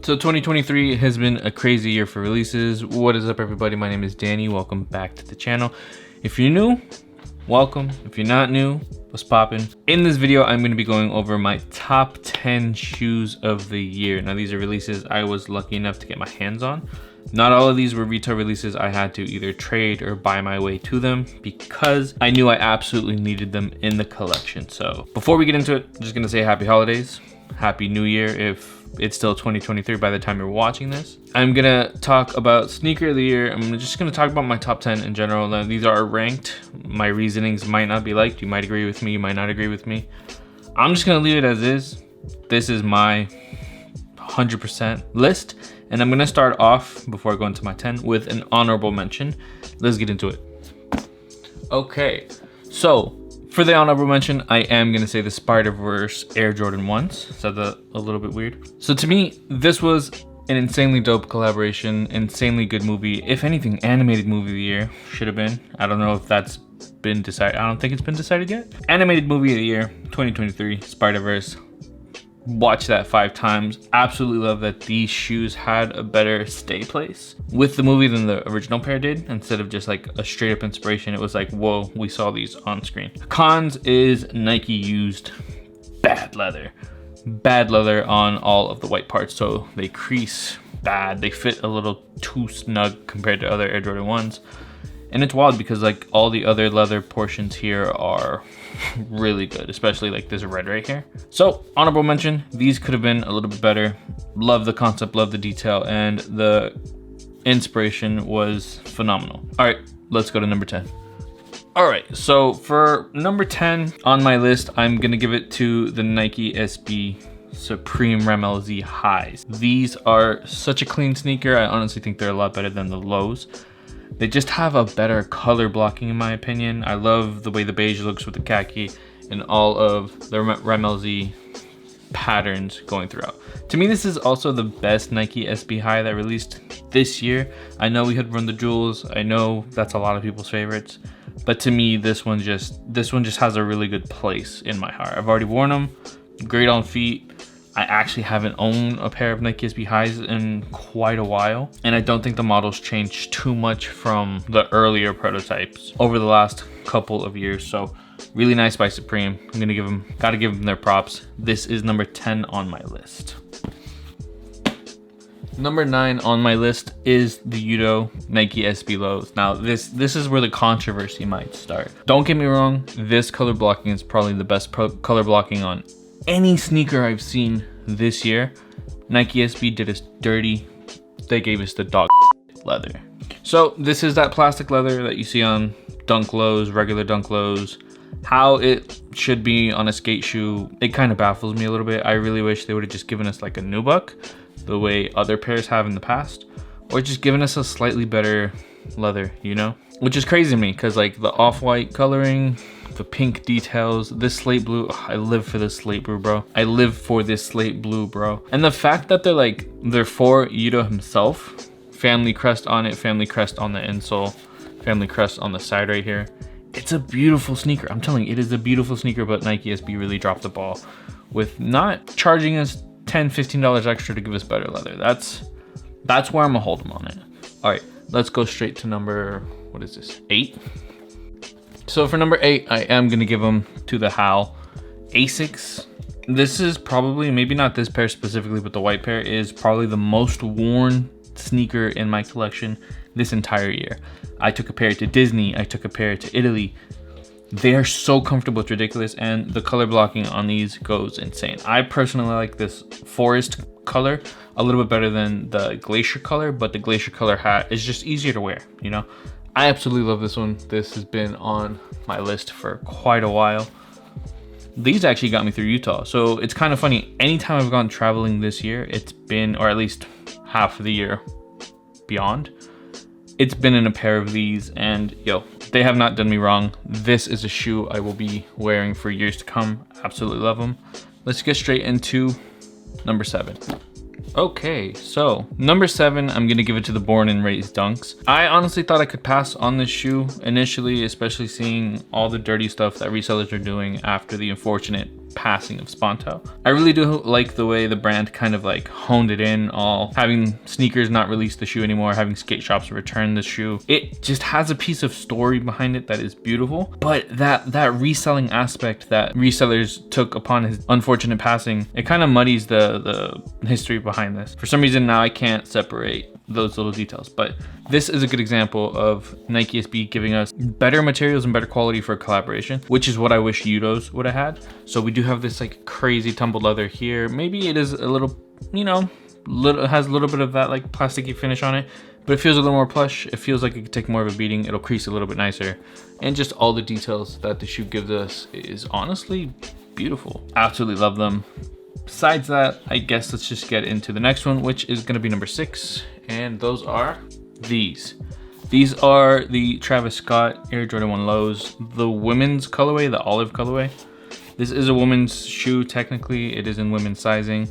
So 2023 has been a crazy year for releases. What is up, everybody? My name is Danny. Welcome back to the channel. If you're new, welcome. If you're not new, what's poppin'? In this video, I'm going to be going over my top 10 shoes of the year. Now, these are releases I was lucky enough to get my hands on. Not all of these were retail releases. I had to either trade or buy my way to them because I knew I absolutely needed them in the collection. So before we get into it, I'm just going to say happy holidays, happy new year if it's still 2023 by the time you're watching this. I'm gonna talk about sneaker of the year. I'm just gonna talk about my top 10 in general. Now, these are ranked. My reasonings might not be liked. You might agree with me, you might not agree with me. I'm just gonna leave it as is. This is my 100% list. And I'm gonna start off, before I go into my 10, with an honorable mention. Let's get into it. Okay, so for the honorable mention, I am gonna say the Spiderverse Air Jordan 1s. Said that a little bit weird. So to me, this was an insanely dope collaboration, insanely good movie. If anything, animated movie of the year should have been. I don't know if that's been decided. I don't think it's been decided yet. Animated movie of the year, 2023, Spiderverse. Watch that 5 times. Absolutely love that these shoes had a better stay place with the movie than the original pair did. Instead of just like a straight up inspiration, it was like, whoa, we saw these on screen. Cons is Nike used bad leather on all of the white parts. So they crease bad. They fit a little too snug compared to other Air Jordan 1s. And it's wild because like all the other leather portions here are really good, especially like this red right here. So honorable mention, these could have been a little bit better. Love the concept, love the detail, and the inspiration was phenomenal. All right, let's go to number 10. All right, so for number 10 on my list, I'm gonna give it to the Nike SB Supreme Ramelzee highs. These are such a clean sneaker. I honestly think they're a lot better than the lows. They just have a better color blocking in my opinion. I love the way the beige looks with the khaki and all of the Ramelzee patterns going throughout. To me, this is also the best Nike SB high that released this year. I know we had Run the Jewels. I know that's a lot of people's favorites, but to me, this one just has a really good place in my heart. I've already worn them, great on feet. I actually haven't owned a pair of Nike SB highs in quite a while, and I don't think the models changed too much from the earlier prototypes over the last couple of years. So really nice by Supreme. I'm gonna gotta give them their props. This is number 10 on my list. Number 9 on my list is the Yuto Nike SB lows. Now this is where the controversy might start. Don't get me wrong, this color blocking is probably the best color blocking on any sneaker I've seen this year. Nike SB did us dirty. They gave us the dog leather. So this is that plastic leather that you see on dunk lows, regular dunk lows. How it should be on a skate shoe, it kind of baffles me a little bit. I really wish they would have just given us like a nubuck the way other pairs have in the past, or just given us a slightly better leather, you know? Which is crazy to me because like the off-white coloring, the pink details, this slate blue, I live for this slate blue, bro. I live for this slate blue, bro. And the fact that they're for Yuto himself, family crest on it, family crest on the insole, family crest on the side right here. It's a beautiful sneaker. I'm telling you, it is a beautiful sneaker, but Nike SB really dropped the ball with not charging us $10, $15 extra to give us better leather. That's where I'm gonna hold them on it. All right, let's go straight to number, what is this, 8? So for number 8, I am gonna give them to the Hal Asics. This is probably, maybe not this pair specifically, but the white pair is probably the most worn sneaker in my collection this entire year. I took a pair to Disney, I took a pair to Italy. They are so comfortable, it's ridiculous, and the color blocking on these goes insane. I personally like this forest color a little bit better than the glacier color, but the glacier color hat is just easier to wear, you know? I absolutely love this one. This has been on my list for quite a while. These actually got me through Utah. So it's kind of funny. Anytime I've gone traveling this year, it's been, or at least half of the year beyond, it's been in a pair of these, and yo, they have not done me wrong. This is a shoe I will be wearing for years to come. Absolutely love them. Let's get straight into number 7. Okay, so number 7, I'm gonna give it to the Born and Raised Dunks. I honestly thought I could pass on this shoe initially, especially seeing all the dirty stuff that resellers are doing after the unfortunate passing of Sponto. I really do like the way the brand kind of like honed it in, all having sneakers not release the shoe anymore, having skate shops return the shoe. It just has a piece of story behind it that is beautiful, but that reselling aspect that resellers took upon his unfortunate passing, it kind of muddies the history behind this. For some reason now I can't separate those little details, but this is a good example of Nike SB giving us better materials and better quality for a collaboration, which is what I wish Yuto's would have had. So we do have this like crazy tumbled leather here. Maybe it is a little, you know, has a little bit of that like plasticky finish on it, but it feels a little more plush. It feels like it could take more of a beating. It'll crease a little bit nicer, and just all the details that the shoe gives us is honestly beautiful. Absolutely love them. Besides that, I guess let's just get into the next one, which is going to be number 6, and those are these. These are the Travis Scott Air Jordan 1 Lows, the women's colorway, the olive colorway. This is a woman's shoe. Technically it is in women's sizing.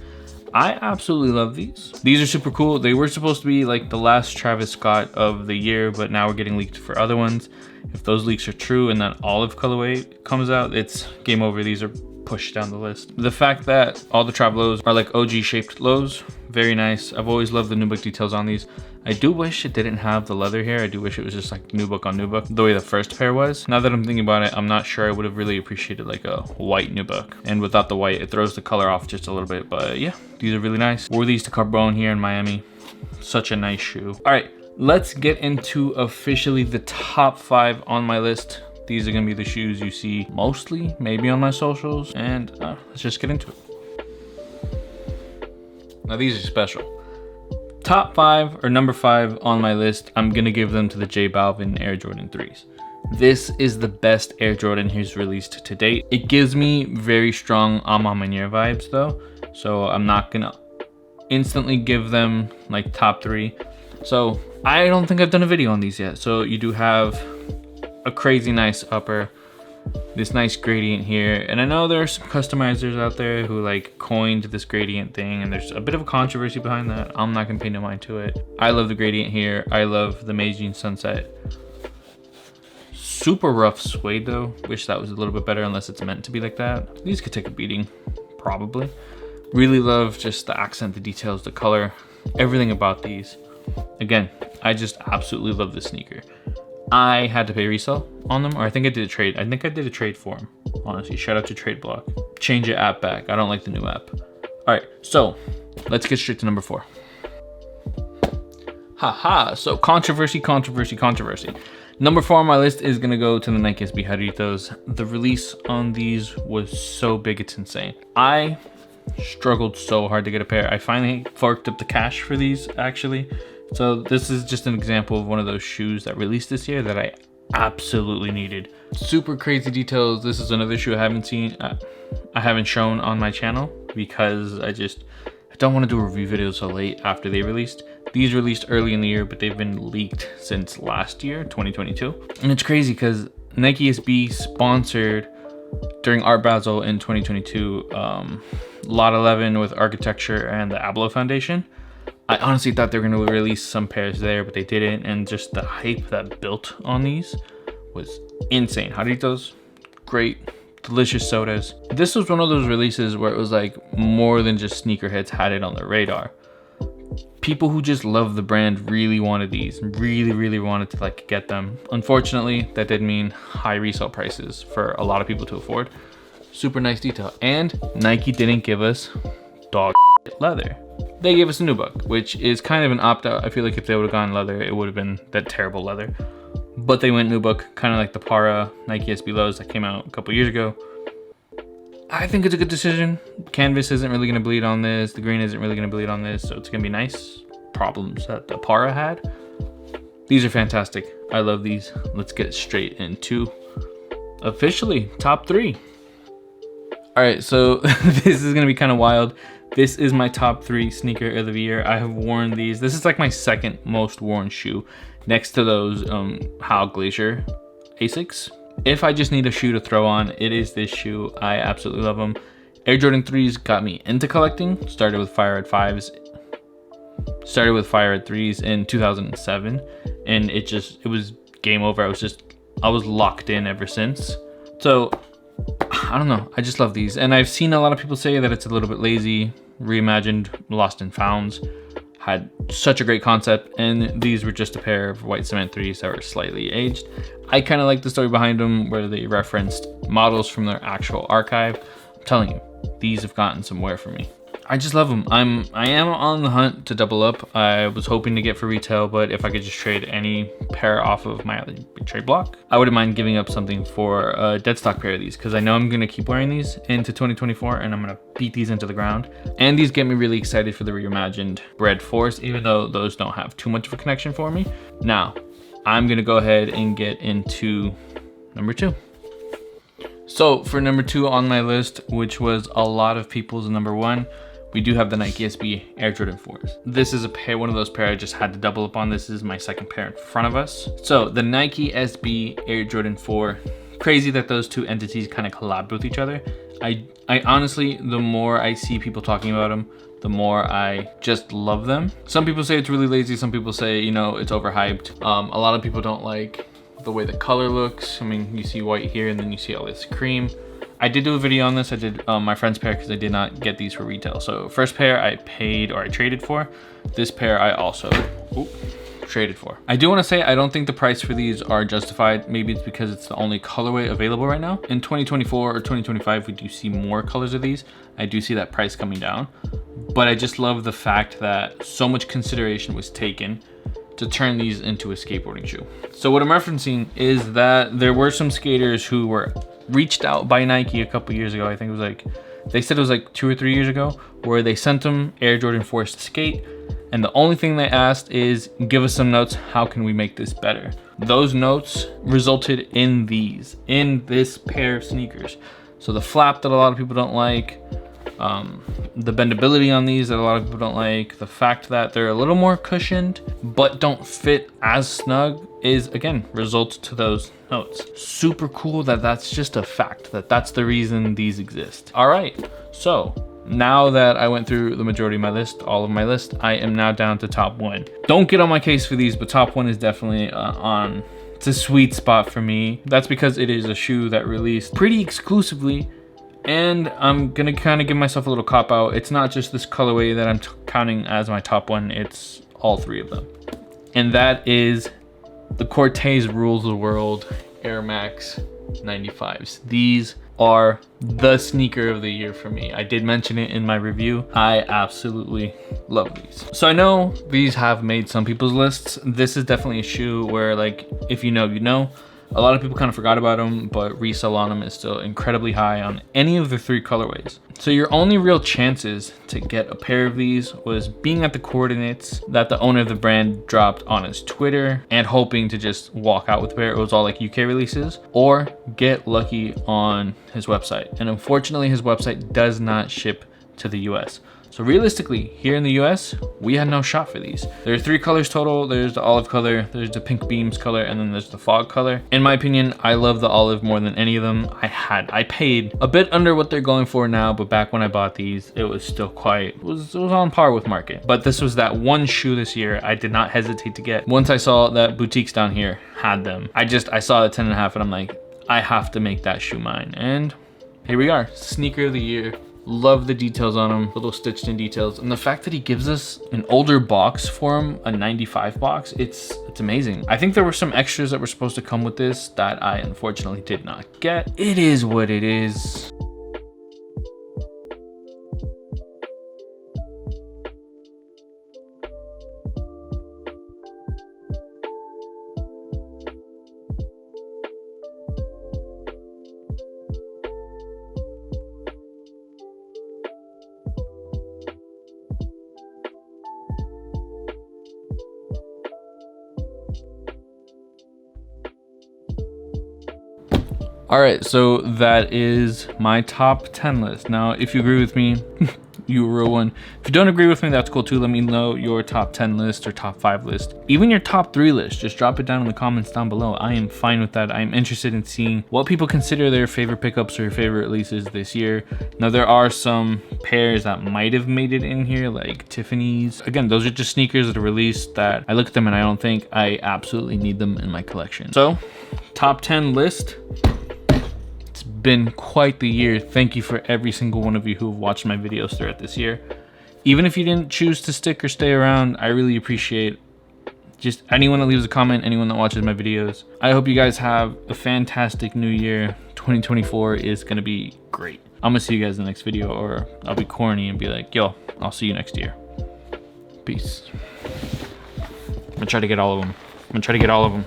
I absolutely love these. These are super cool. They were supposed to be like the last Travis Scott of the year, but now we're getting leaked for other ones. If those leaks are true and that olive colorway comes out, it's game over. These are pushed down the list. The fact that all the Trav lows are like OG shaped lows, very nice. I've always loved the nubuck details on these. I do wish it didn't have the leather here. I do wish it was just like nubuck on nubuck, the way the first pair was. Now that I'm thinking about it, I'm not sure I would have really appreciated like a white nubuck. And without the white, it throws the color off just a little bit. But yeah, these are really nice. Wore these to Carbone here in Miami. Such a nice shoe. All right, let's get into officially the top 5 on my list. These are gonna be the shoes you see mostly, maybe on my socials, and let's just get into it. Now these are special. Top 5 or number 5 on my list, I'm gonna give them to the J Balvin Air Jordan 3s. This is the best Air Jordan he's released to date. It gives me very strong Ama Manier vibes though, so I'm not gonna instantly give them like top 3. So I don't think I've done a video on these yet. So you do have a crazy nice upper, this nice gradient here, and I know there are some customizers out there who like coined this gradient thing, and there's a bit of a controversy behind that. I'm not gonna pay no mind to it. I love the gradient here. I love the Meijin Sunset. Super rough suede though. Wish that was a little bit better, unless it's meant to be like that. These could take a beating, probably. Really love just the accent, the details, the color, everything about these. Again, I just absolutely love this sneaker. I had to pay resale on them, or I think I did a trade. I think I did a trade for them, honestly. Shout out to Trade Block. Change your app back. I don't like the new app. All right, so let's get straight to number 4. Haha, so controversy. Number 4 on my list is gonna go to the Nike SB Jarritos. The release on these was so big, it's insane. I struggled so hard to get a pair. I finally forked up the cash for these, actually. So this is just an example of one of those shoes that released this year that I absolutely needed. Super crazy details. This is another shoe I haven't seen, I haven't shown on my channel because I don't want to do a review video so late after they released. These released early in the year, but they've been leaked since last year, 2022. And it's crazy because Nike SB sponsored during Art Basel in 2022, Lot 11 with Architecture and the Abloh Foundation. I honestly thought they were going to release some pairs there, but they didn't, and just the hype that built on these was insane. Jarritos, great, delicious sodas. This was one of those releases where it was like more than just sneakerheads had it on their radar. People who just love the brand really wanted these, really wanted to like get them. Unfortunately, that did mean high resale prices for a lot of people to afford. Super nice detail, and Nike didn't give us dog leather. They gave us a nubuck, which is kind of an opt-out. I feel like if they would have gone leather, it would have been that terrible leather. But they went nubuck, kind of like the Para Nike SB Lows that came out a couple years ago. I think it's a good decision. Canvas isn't really going to bleed on this. The green isn't really going to bleed on this, so it's going to be nice. Problems that the Para had. These are fantastic. I love these. Let's get straight into officially top 3. All right, so this is going to be kind of wild. This is my top 3 sneaker of the year. I have worn these. This is like my second most worn shoe, next to those Hal Studio Asics. If I just need a shoe to throw on, it is this shoe. I absolutely love them. Air Jordan 3s got me into collecting. Started with Fire Red 5s. Started with Fire Red 3s in 2007, and it was game over. I was locked in ever since. So I don't know, I just love these. And I've seen a lot of people say that it's a little bit lazy, reimagined, lost and founds. Had such a great concept, and these were just a pair of white cement 3s that were slightly aged. I kind of like the story behind them, where they referenced models from their actual archive. I'm telling you, these have gotten some wear for me. I just love them. I am on the hunt to double up. I was hoping to get for retail, but if I could just trade any pair off of my trade block, I wouldn't mind giving up something for a dead stock pair of these, because I know I'm gonna keep wearing these into 2024, and I'm gonna beat these into the ground. And these get me really excited for the reimagined Bread Force, even though those don't have too much of a connection for me. Now, I'm gonna go ahead and get into number 2. So for number 2 on my list, which was a lot of people's number 1, we do have the Nike SB Air Jordan 4s. This is a pair, one of those pair I just had to double up on. This is my second pair in front of us. So the Nike SB Air Jordan 4, crazy that those two entities kind of collabed with each other. I honestly, the more I see people talking about them, the more I just love them. Some people say it's really lazy. Some people say, you know, it's overhyped. A lot of people don't like the way the color looks. I mean, you see white here and then you see all this cream. I did do a video on this. I did my friend's pair because I did not get these for retail. So first pair I paid, or I traded for. This pair I also traded for. I do want to say I don't think the price for these are justified. Maybe it's because it's the only colorway available right now. In 2024 or 2025, we do see more colors of these. I do see that price coming down, but I just love the fact that so much consideration was taken to turn these into a skateboarding shoe. So what I'm referencing is that there were some skaters who were reached out by Nike a couple years ago. I think it was like, they said it was like 2 or 3 years ago, where they sent them Air Jordan 4s to skate. And the only thing they asked is, give us some notes. How can we make this better? Those notes resulted in this pair of sneakers. So the flap that a lot of people don't like, the bendability on these that a lot of people don't like, the fact that they're a little more cushioned but don't fit as snug is, again, results to those notes. Super cool that that's just a fact, that that's the reason these exist. All right, so now that I went through the majority of my list, all of my list, I am now down to top 1. Don't get on my case for these, but top 1 is definitely it's a sweet spot for me. That's because it is a shoe that released pretty exclusively. And I'm gonna kind of give myself a little cop out. It's not just this colorway that I'm counting as my top 1, it's all 3 of them. And that is the Cortez Rules the World Air Max 95s. These are the sneaker of the year for me. I did mention it in my review. I absolutely love these. So I know these have made some people's lists. This is definitely a shoe where, like, if you know, you know. A lot of people kind of forgot about them, but resale on them is still incredibly high on any of the 3 colorways. So your only real chances to get a pair of these was being at the coordinates that the owner of the brand dropped on his Twitter and hoping to just walk out with a pair. It was all like UK releases, or get lucky on his website. And unfortunately, his website does not ship to the US. So realistically, here in the US, we had no shot for these. There are 3 colors total. There's the olive color, there's the pink beams color, and then there's the fog color. In my opinion, I love the olive more than any of them. I paid a bit under what they're going for now, but back when I bought these, it was still quite, it was on par with market. But this was that one shoe this year I did not hesitate to get. Once I saw that boutiques down here had them, I saw the 10.5 and I'm like, I have to make that shoe mine. And here we are, sneaker of the year. Love the details on them, little stitched in details. And the fact that he gives us an older box for him, a 95 box, it's amazing. I think there were some extras that were supposed to come with this that I unfortunately did not get. It is what it is. All right, so that is my top 10 list. Now, if you agree with me, you a real one. If you don't agree with me, that's cool too. Let me know your top 10 list or top 5 list. Even your top 3 list, just drop it down in the comments down below. I am fine with that. I'm interested in seeing what people consider their favorite pickups or favorite releases this year. Now, there are some pairs that might have made it in here, like Tiffany's. Again, those are just sneakers that are released that I look at them and I don't think I absolutely need them in my collection. So, top 10 list. been quite the year. Thank you for every single one of you who have watched my videos throughout this year. Even if you didn't choose to stick or stay around, I really appreciate just anyone that leaves a comment, anyone that watches my videos. I hope you guys have a fantastic new year. 2024 is gonna be great. I'm gonna see you guys in the next video, or I'll be corny and be like, yo, I'll see you next year. Peace. I'm gonna try to get all of them.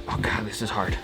Oh God, this is hard.